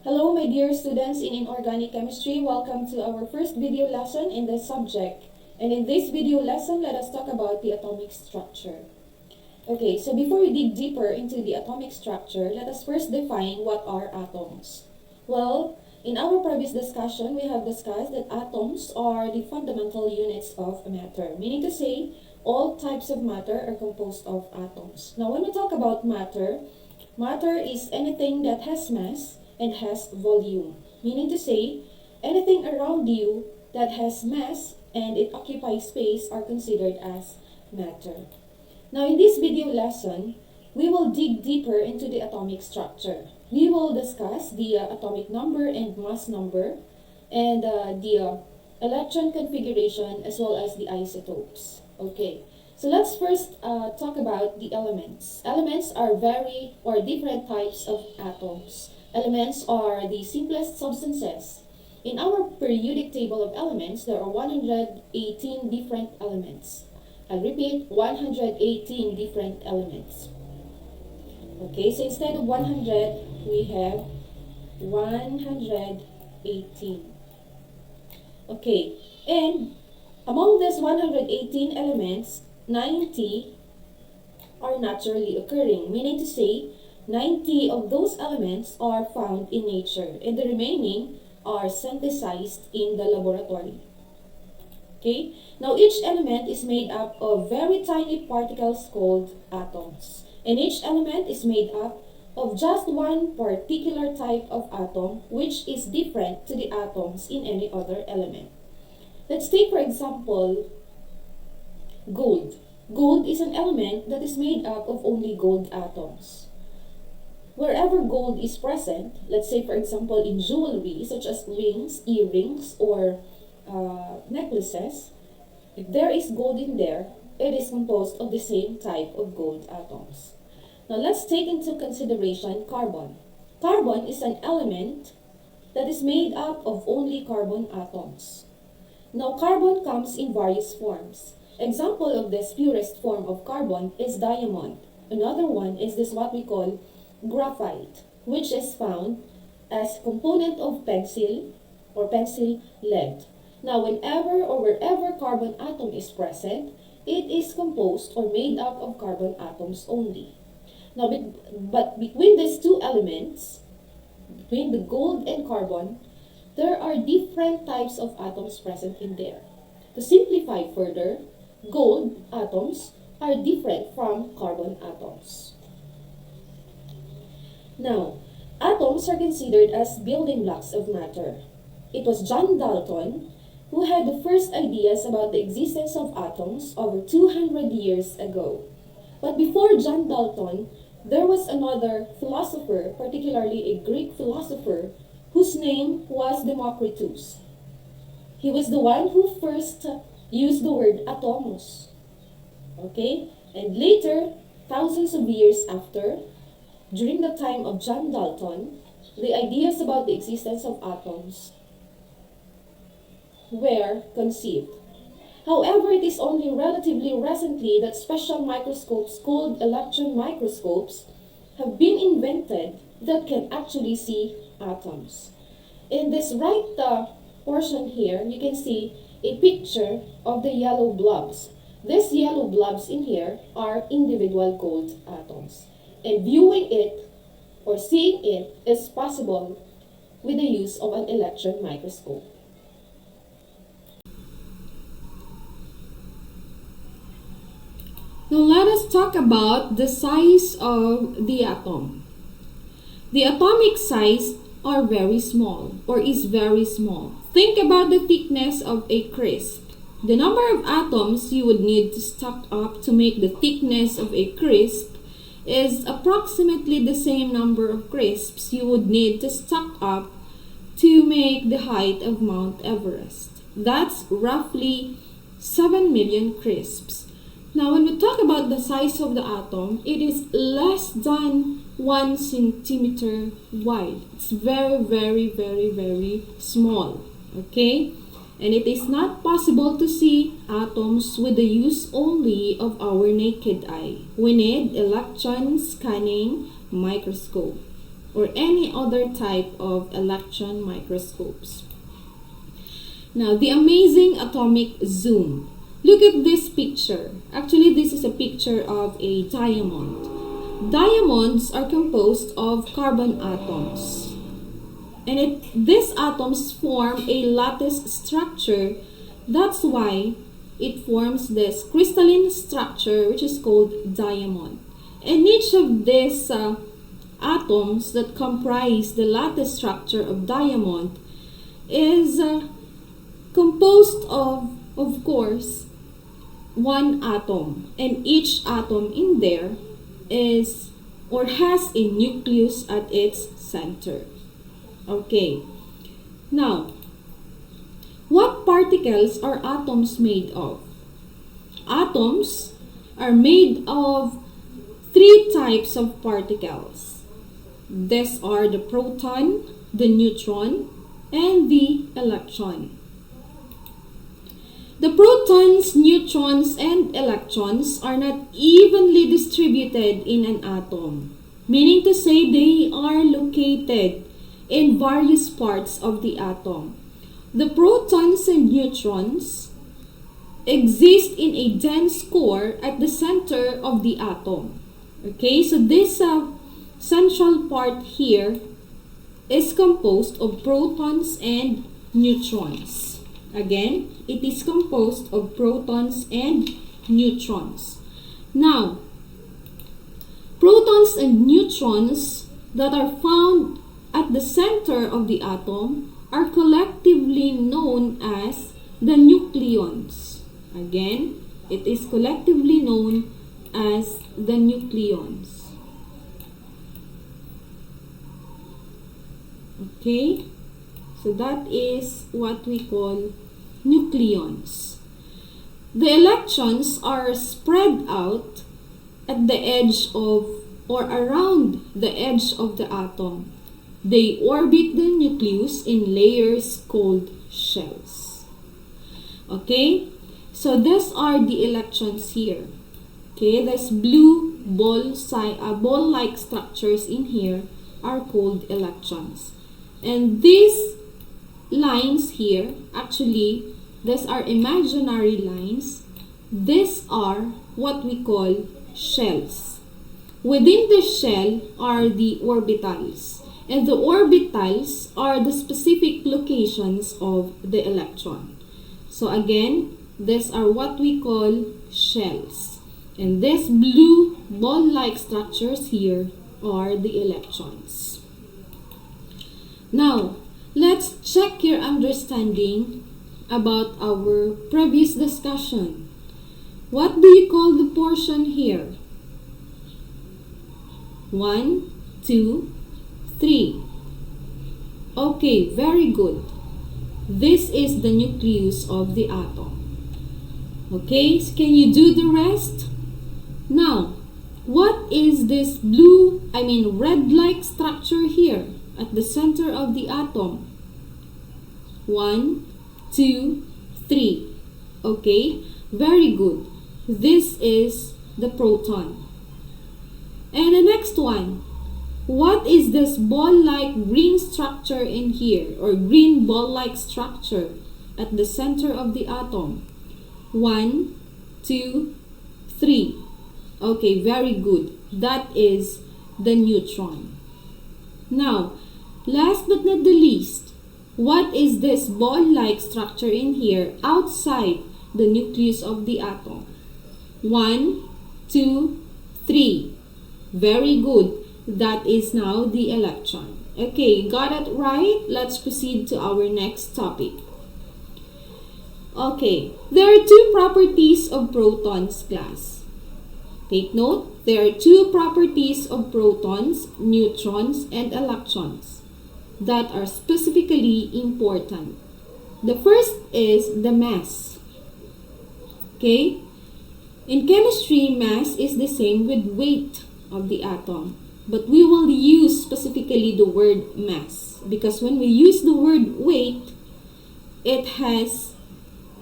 Hello, my dear students in Inorganic Chemistry. Welcome to our first video lesson in this subject. And in this video lesson, let us talk about the atomic structure. Okay, so before we dig deeper into the atomic structure, let us first define what are atoms. Well, in our previous discussion, we have discussed that atoms are the fundamental units of matter, meaning to say, all types of matter are composed of atoms. Now, when we talk about matter, matter is anything that has mass and has volume, meaning to say, anything around you that has mass and it occupies space are considered as matter. Now, in this video lesson, we will dig deeper into the atomic structure. We will discuss the atomic number and mass number, and the electron configuration, as well as the isotopes. Okay, so let's first talk about the elements. Elements are different types of atoms. Elements are the simplest substances. In our periodic table of elements, there are 118 different elements. I'll repeat, 118 different elements. Okay, so instead of 100, we have 118. Okay, and among these 118 elements, 90 are naturally occurring, meaning to say, 90 of those elements are found in nature, and the remaining are synthesized in the laboratory. Okay, now each element is made up of very tiny particles called atoms, and each element is made up of just one particular type of atom, which is different to the atoms in any other element. Let's take, for example, gold. Gold is an element that is made up of only gold atoms. Wherever gold is present, let's say for example in jewelry such as rings, earrings, or necklaces, if there is gold in there, it is composed of the same type of gold atoms. Now let's take into consideration carbon. Carbon is an element that is made up of only carbon atoms. Now carbon comes in various forms. Example of this purest form of carbon is diamond. Another one is this what we call graphite, which is found as component of pencil or pencil lead. Now, whenever or wherever carbon atom is present, it is composed or made up of carbon atoms only. Now, but between these two elements, between the gold and carbon, there are different types of atoms present in there. To simplify further, gold atoms are different from carbon atoms. Now, atoms are considered as building blocks of matter. It was John Dalton who had the first ideas about the existence of atoms over 200 years ago. But before John Dalton, there was another philosopher, particularly a Greek philosopher, whose name was Democritus. He was the one who first used the word atomos. Okay? And later, thousands of years after, during the time of John Dalton, the ideas about the existence of atoms were conceived. However, it is only relatively recently that special microscopes called electron microscopes have been invented that can actually see atoms. In this right portion here, you can see a picture of the yellow blobs. These yellow blobs in here are individual gold atoms. And viewing it or seeing it is possible with the use of an electron microscope. Now let us talk about the size of the atom. The atomic size are very small or is very small. Think about the thickness of a crisp. The number of atoms you would need to stack up to make the thickness of a crisp is approximately the same number of crisps you would need to stack up to make the height of Mount Everest. That's roughly 7 million crisps. Now, when we talk about the size of the atom, it is less than 1 centimeter wide. It's very, very, very, very small. Okay? And it is not possible to see atoms with the use only of our naked eye. We need electron scanning microscope. or any other type of electron microscopes. Now, the amazing atomic zoom. Look at this picture. Actually, this is a picture of a diamond. Diamonds are composed of carbon atoms. And these atoms form a lattice structure. That's why it forms this crystalline structure, which is called diamond. And each of these atoms that comprise the lattice structure of diamond is composed of course, one atom. And each atom in there is or has a nucleus at its center. Okay. Now, what particles are atoms made of? Atoms are made of three types of particles. These are the proton, the neutron, and the electron. The protons, neutrons, and electrons are not evenly distributed in an atom, meaning to say they are located in various parts of the atom. The protons and neutrons exist in a dense core at the center of the atom. Okay, so this central part here is composed of protons and neutrons. Again, it is composed of protons and neutrons. Now, protons and neutrons that are found at the center of the atom are collectively known as the nucleons. Again, it is collectively known as the nucleons. Okay, so that is what we call nucleons. The electrons are spread out at the edge of or around the edge of the atom. They orbit the nucleus in layers called shells. Okay, so these are the electrons here. Okay, this blue ball-like structures in here are called electrons. And these lines here, actually, these are imaginary lines. These are what we call shells. Within the shell are the orbitals. And the orbitals are the specific locations of the electron. So again, these are what we call shells. And these blue ball-like structures here are the electrons. Now, let's check your understanding about our previous discussion. What do you call the portion here? 1, 2, 3. Okay, very good. This is the nucleus of the atom. Okay, so can you do the rest? Now, what is this red-like structure here at the center of the atom? 1, 2, 3. Okay, very good. This is the proton. And the next one, what is this ball-like green structure in here, or green ball-like structure at the center of the atom? 1, 2, 3. Okay, very good. That is the neutron. Now, last but not the least, what is this ball-like structure in here outside the nucleus of the atom? 1, 2, 3. Very good. That is now the electron. Okay, got it right? Let's proceed to our next topic. Okay, there are two properties of protons, class. Take note, there are two properties of protons, neutrons, and electrons that are specifically important. The first is the mass. Okay? In chemistry, mass is the same with weight of the atom. But we will use specifically the word mass, because when we use the word weight, it has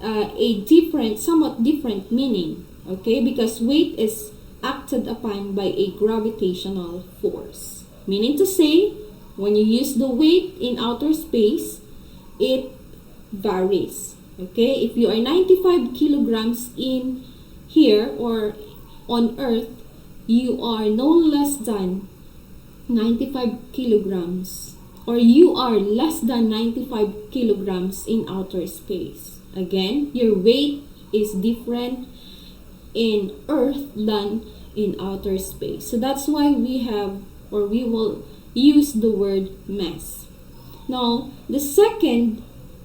a somewhat different meaning. Okay? Because weight is acted upon by a gravitational force. Meaning to say, When you use the weight in outer space, it varies. Okay, if you are 95 kilograms in here or on Earth, you are no less than 95 kilograms, or you are less than 95 kilograms in outer space. Again, your weight is different in Earth than in outer space. So that's why we will use the word mass. Now, the second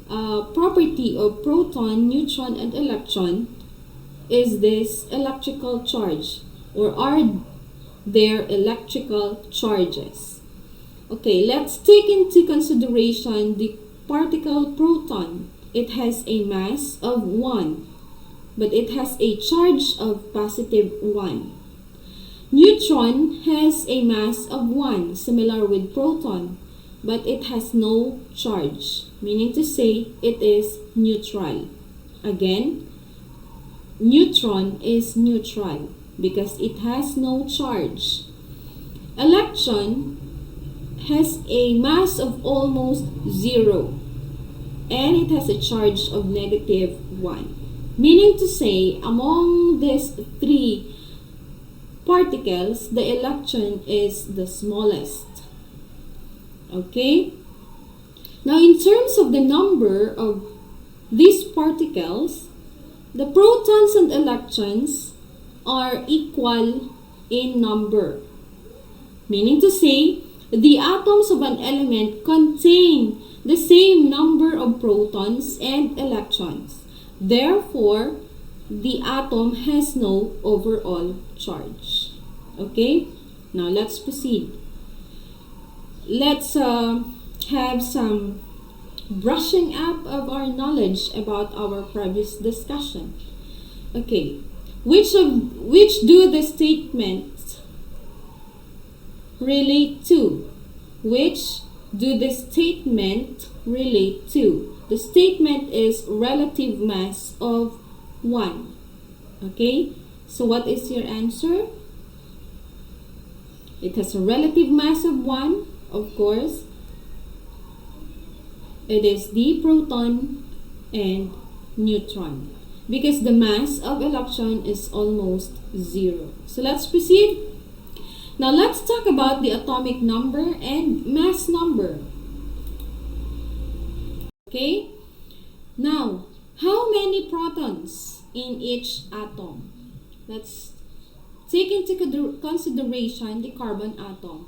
property of proton, neutron, and electron is this electrical charge, or are their electrical charges. Okay, let's take into consideration the particle proton. It has a mass of 1, but it has a charge of positive 1. Neutron has a mass of 1, similar with proton, but it has no charge, meaning to say it is neutral. Again, neutron is neutral because it has no charge. Electron has a mass of almost 0, and it has a charge of negative 1. Meaning to say, among these three particles, the electron is the smallest. Okay? Now, in terms of the number of these particles, the protons and electrons are equal in number. Meaning to say, the atoms of an element contain the same number of protons and electrons. Therefore, the atom has no overall charge. Okay? Now, let's proceed. Let's have some brushing up of our knowledge about our previous discussion. Okay, which do the statements relate to? Which do the statement relate to? The statement is relative mass of 1. Okay, so what is your answer? It has a relative mass of 1, of course. It is the proton and neutron, because the mass of electron is almost 0. So let's proceed. Now let's talk about the atomic number and mass number. Okay? Now, how many protons in each atom? Let's take into consideration the carbon atom.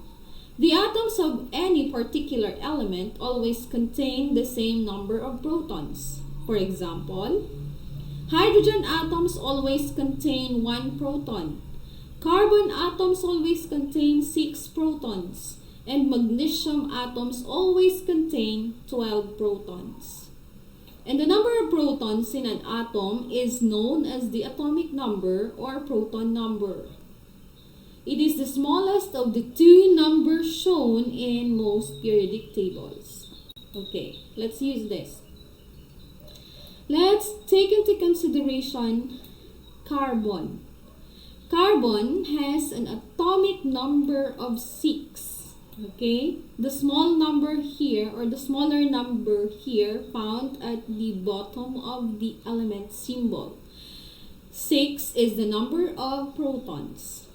The atoms of any particular element always contain the same number of protons. For example, hydrogen atoms always contain 1 proton. Carbon atoms always contain 6 protons. And magnesium atoms always contain 12 protons. And the number of protons in an atom is known as the atomic number or proton number. It is the smallest of the two numbers shown in most periodic tables. Okay, let's use this. Let's take into consideration carbon. Carbon has an atomic number of 6. Okay, the small number here, or the smaller number here, found at the bottom of the element symbol. 6 is the number of protons.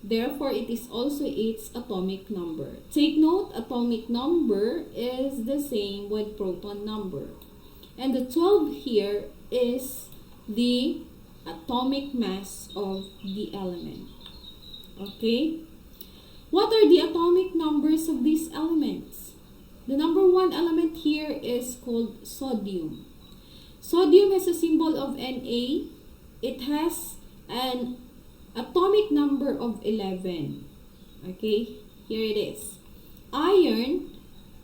Therefore, it is also its atomic number. Take note, atomic number is the same with proton number. And the 12 here is the atomic mass of the element. Okay? What are the atomic numbers of these elements? The number 1 element here is called sodium. Sodium has a symbol of Na. It has an atomic number of 11. Okay, here it is. Iron,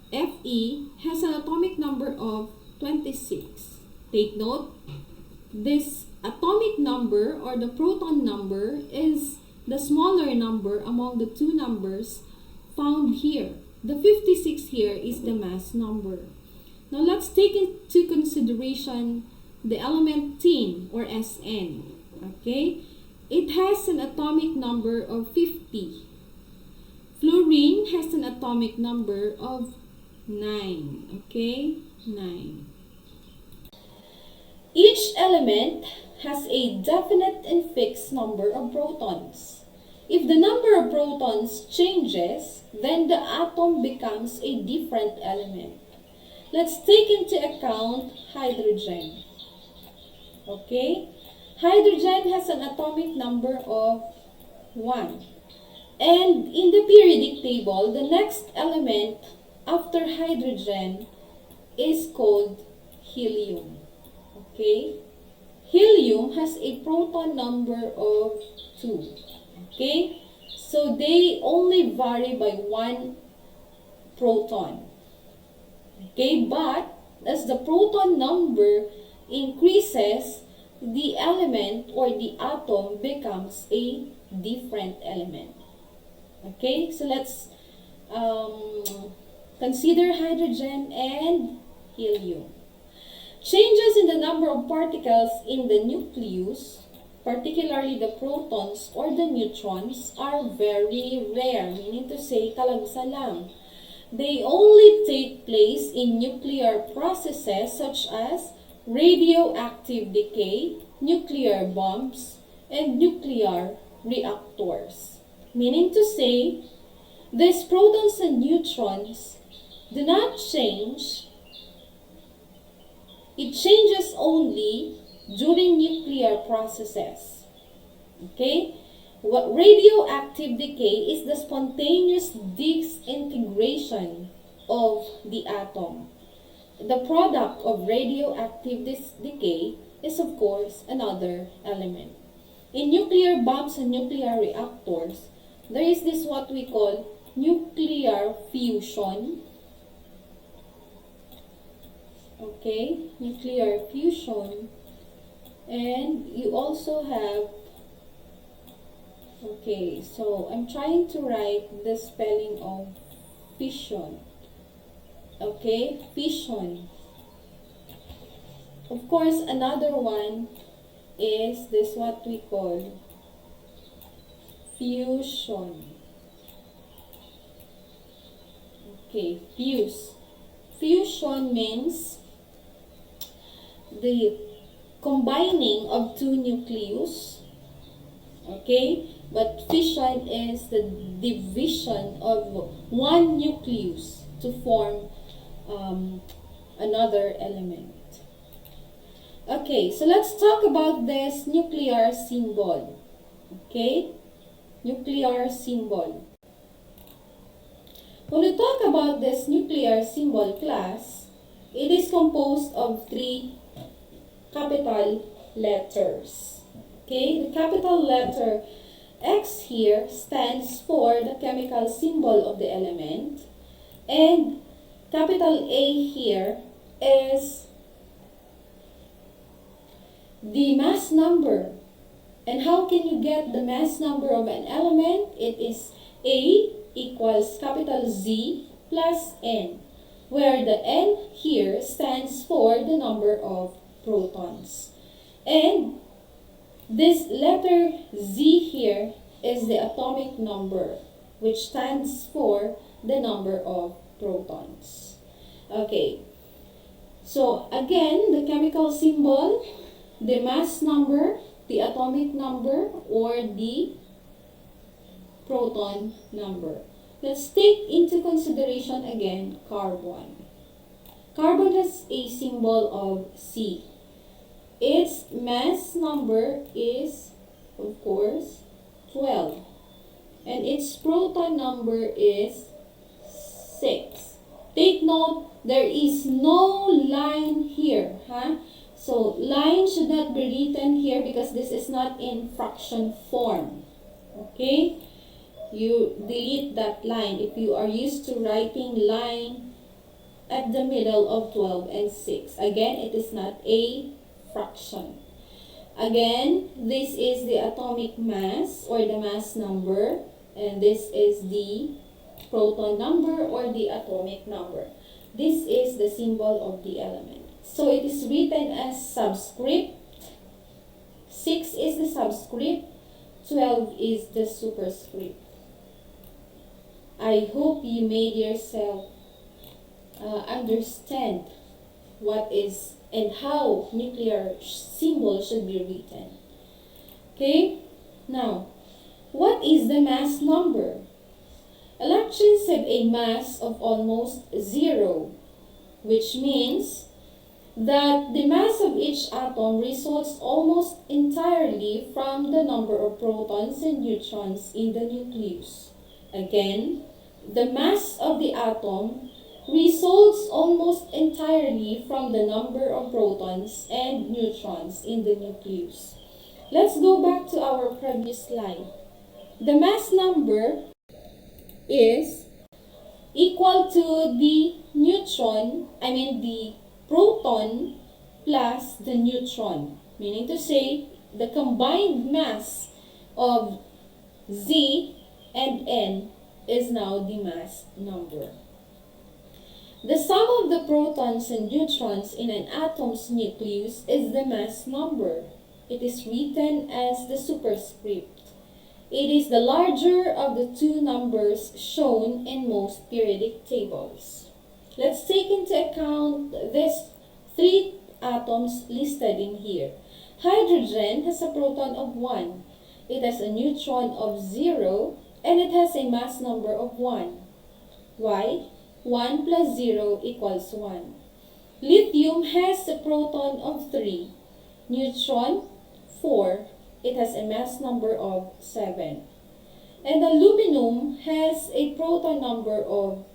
Fe, has an atomic number of 26. Take note, this atomic number or the proton number is the smaller number among the two numbers found here. The 56 here is the mass number. Now let's take into consideration the element tin or Sn. Okay, it has an atomic number of 50. Fluorine has an atomic number of 9. Okay? 9. Each element has a definite and fixed number of protons. If the number of protons changes, then the atom becomes a different element. Let's take into account hydrogen. Okay? Hydrogen has an atomic number of 1. And in the periodic table, the next element after hydrogen is called helium. Okay? Helium has a proton number of 2. Okay? So they only vary by 1 proton. Okay? But as the proton number increases, the element or the atom becomes a different element. Okay? So let's consider hydrogen and helium. Changes in the number of particles in the nucleus, particularly the protons or the neutrons, are very rare, meaning to say kalagsa lang. They only take place in nuclear processes such as radioactive decay, nuclear bombs, and nuclear reactors. Meaning to say, these protons and neutrons do not change. It changes only during nuclear processes. Okay? What radioactive decay is the spontaneous disintegration of the atom. The product of radioactive decay is, of course, another element. In nuclear bombs and nuclear reactors, there is this what we call nuclear fusion. Okay, nuclear fusion. And you also have, okay, so I'm trying to write the spelling of fission. Okay, fission. Of course, another one is this what we call fusion. Okay, fuse. Fusion means the combining of two nucleus. Okay, but fission is the division of one nucleus to form another element. Okay, so let's talk about this nuclear symbol. Okay, nuclear symbol. When we talk about this nuclear symbol class, it is composed of 3 capital letters. Okay, the capital letter X here stands for the chemical symbol of the element, and capital A here is the mass number. And how can you get the mass number of an element? It is A equals capital Z plus N, where the N here stands for the number of protons. And this letter Z here is the atomic number, which stands for the number of protons. Okay, so again, the chemical symbol, the mass number, the atomic number, or the proton number. Let's take into consideration again carbon. Carbon has a symbol of C. Its mass number is, of course, 12. And its proton number is 6. Take note, there is no line here. So, line should not be written here because this is not in fraction form. Okay? You delete that line if you are used to writing line at the middle of 12 and 6. Again, it is not a fraction. Again, this is the atomic mass or the mass number, and this is the proton number or the atomic number. This is the symbol of the element. So it is written as subscript. 6 is the subscript. 12 is the superscript. I hope you made yourself understand what is and how nuclear symbol should be written. Okay? Now, what is the mass number? Electrons have a mass of almost 0, which means that the mass of each atom results almost entirely from the number of protons and neutrons in the nucleus. Again, the mass of the atom results almost entirely from the number of protons and neutrons in the nucleus. Let's go back to our previous slide. The mass number is equal to the proton plus the neutron, meaning to say the combined mass of Z and N is now the mass number. The sum of the protons and neutrons in an atom's nucleus is the mass number. It is written as the superscript. It is the larger of the two numbers shown in most periodic tables. Let's take into account these three atoms listed in here. Hydrogen has a proton of 1. It has a neutron of 0, and it has a mass number of 1. Why? 1 plus 0 equals 1. Lithium has a proton of 3. Neutron, 4. It has a mass number of 7. And aluminum has a proton number of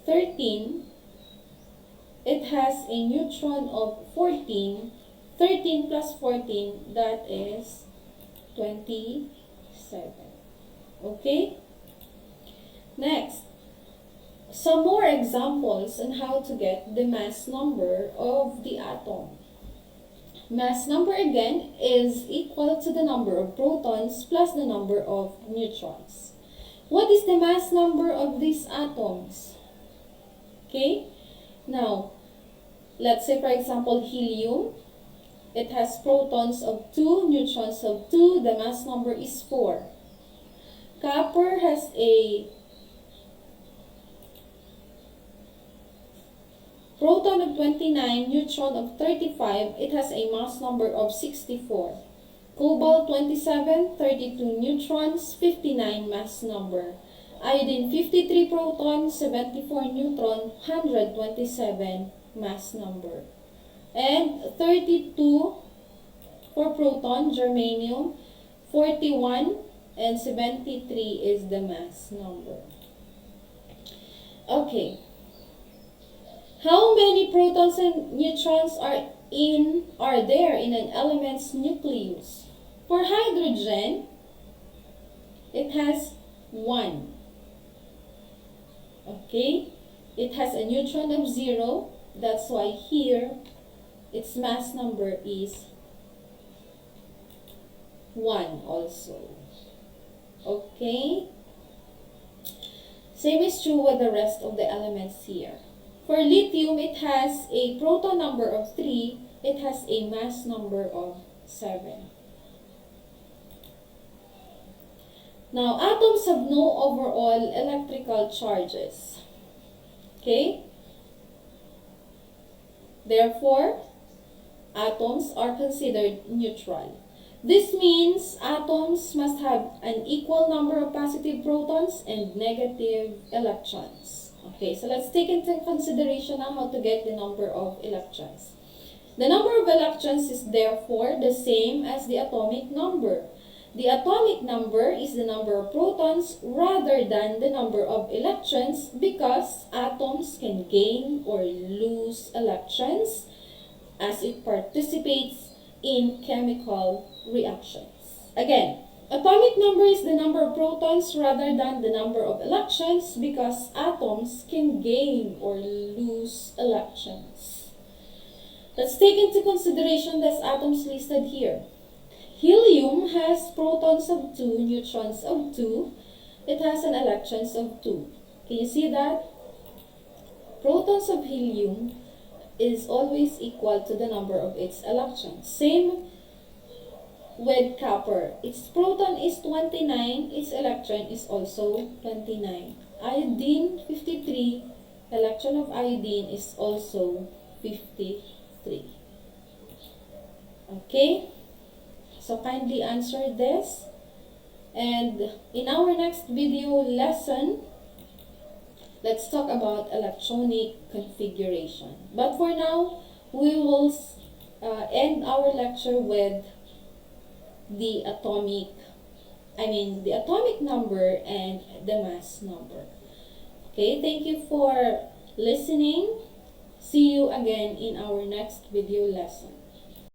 13. It has a neutron of 14. 13 plus 14, that is 27. Okay? Next, some more examples on how to get the mass number of the atom. Mass number again is equal to the number of protons plus the number of neutrons. What is the mass number of these atoms? Okay? Now, let's say for example helium. It has protons of 2, neutrons of 2. The mass number is 4. Copper has a proton of 29, neutron of 35. It has a mass number of 64. Cobalt 27, 32 neutrons, 59 mass number. Iodine 53 protons, 74 neutron, 127 mass number. And 32 for proton, germanium, 41 and 73 is the mass number. Okay. How many protons and neutrons are there in an element's nucleus? For hydrogen, it has 1. Okay? It has a neutron of 0. That's why here its mass number is 1 also. Okay? Same is true with the rest of the elements here. For lithium, it has a proton number of 3. It has a mass number of 7. Now, atoms have no overall electrical charges. Okay? Therefore, atoms are considered neutral. This means atoms must have an equal number of positive protons and negative electrons. Okay, so let's take into consideration now how to get the number of electrons. The number of electrons is therefore the same as the atomic number. The atomic number is the number of protons rather than the number of electrons because atoms can gain or lose electrons as it participates in chemical reactions. Again, atomic number is the number of protons rather than the number of electrons because atoms can gain or lose electrons. Let's take into consideration these atoms listed here. Helium has protons of 2, neutrons of 2. It has an electrons of 2. Can you see that? Protons of helium is always equal to the number of its electrons. Same with copper. Its proton is 29, its electron is also 29. Iodine 53, electron of iodine is also 53. Okay? So kindly answer this. And in our next video lesson, let's talk about electronic configuration. But for now, we will end our lecture with the atomic number and the mass number. Okay, thank you for listening. See you again in our next video lesson.